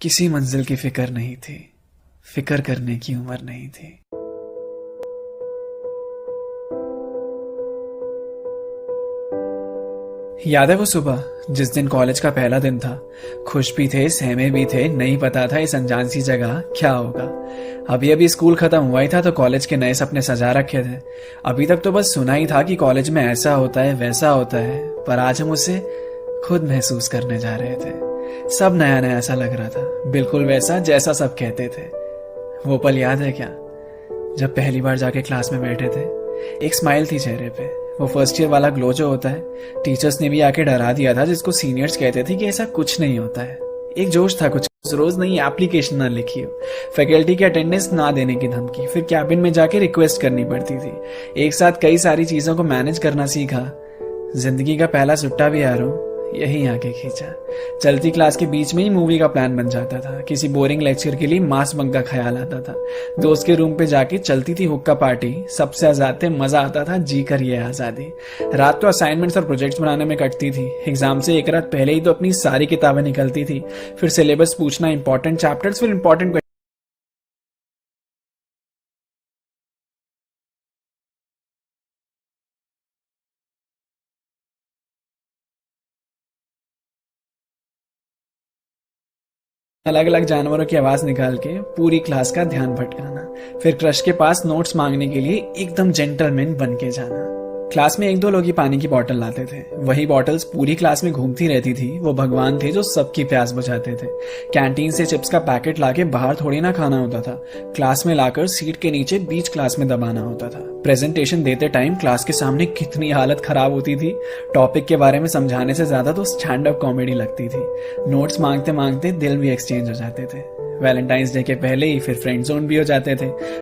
किसी मंजिल की फिक्र नहीं थी, फिक्र करने की उम्र नहीं थी। याद है वो सुबह जिस दिन कॉलेज का पहला दिन था। खुश भी थे, सहमे भी थे, नहीं पता था इस अनजान सी जगह क्या होगा। अभी अभी स्कूल खत्म हुआ ही था तो कॉलेज के नए सपने सजा रखे थे। अभी तक तो बस सुना ही था कि कॉलेज में ऐसा होता है वैसा होता है, पर आज हम उसे खुद महसूस करने जा रहे थे। सब नया नया ऐसा लग रहा था, बिल्कुल वैसा जैसा सब कहते थे। वो पल याद है क्या, जब पहली बार जाके क्लास में बैठे थे? एक स्माइल थी चेहरे पे, वो फर्स्ट ईयर वाला ग्लो जो होता है। टीचर्स ने भी आके डरा दिया था, जिसको सीनियर्स कहते थे कि ऐसा कुछ नहीं होता है। एक जोश था, कुछ रोज नई एप्लीकेशन ना लिखी हो, फैकल्टी की अटेंडेंस ना देने की धमकी, फिर कैबिन में जाके रिक्वेस्ट करनी पड़ती थी। एक साथ कई सारी चीजों को मैनेज करना सीखा। जिंदगी का पहला सुट्टा भी यारों यही आके खींचा। चलती क्लास के बीच में ही मूवी का प्लान बन जाता था। किसी बोरिंग लेक्चर के लिए मास बंक का ख्याल आता था। दोस्त के रूम पे जाके चलती थी हुक्का पार्टी, सबसे आजाद थे, मजा आता था, जी कर ये आजादी। रात तो असाइनमेंट्स और प्रोजेक्ट्स बनाने में कटती थी। एग्जाम से एक रात पहले ही तो अपनी सारी किताबें निकलती थी, फिर सिलेबस पूछना, इंपॉर्टेंट चैप्टर्स, फिर इंपॉर्टेंट अलग अलग जानवरों की आवाज निकाल के पूरी क्लास का ध्यान भटकाना, फिर क्रश के पास नोट्स मांगने के लिए एकदम जेंटलमैन बन के जाना। क्लास में एक दो लोग ही पानी की बोतल लाते थे, वही बॉटल्स पूरी क्लास में घूमती रहती थी। वो भगवान थे जो सबकी प्यास बुझाते थे। कैंटीन से चिप्स का पैकेट लाके बाहर थोड़ी ना खाना होता था, क्लास में लाकर सीट के नीचे बीच क्लास में दबाना होता था। प्रेजेंटेशन देते टाइम क्लास के सामने कितनी हालत खराब होती थी। टॉपिक के बारे में समझाने से ज्यादा तो स्टैंड अप कॉमेडी लगती थी। नोट्स मांगते मांगते दिल भी एक्सचेंज हो जाते थे। वैलेंटाइंस डे के पहले ही फिर फ्रेंड जोन भी हो जाते थे।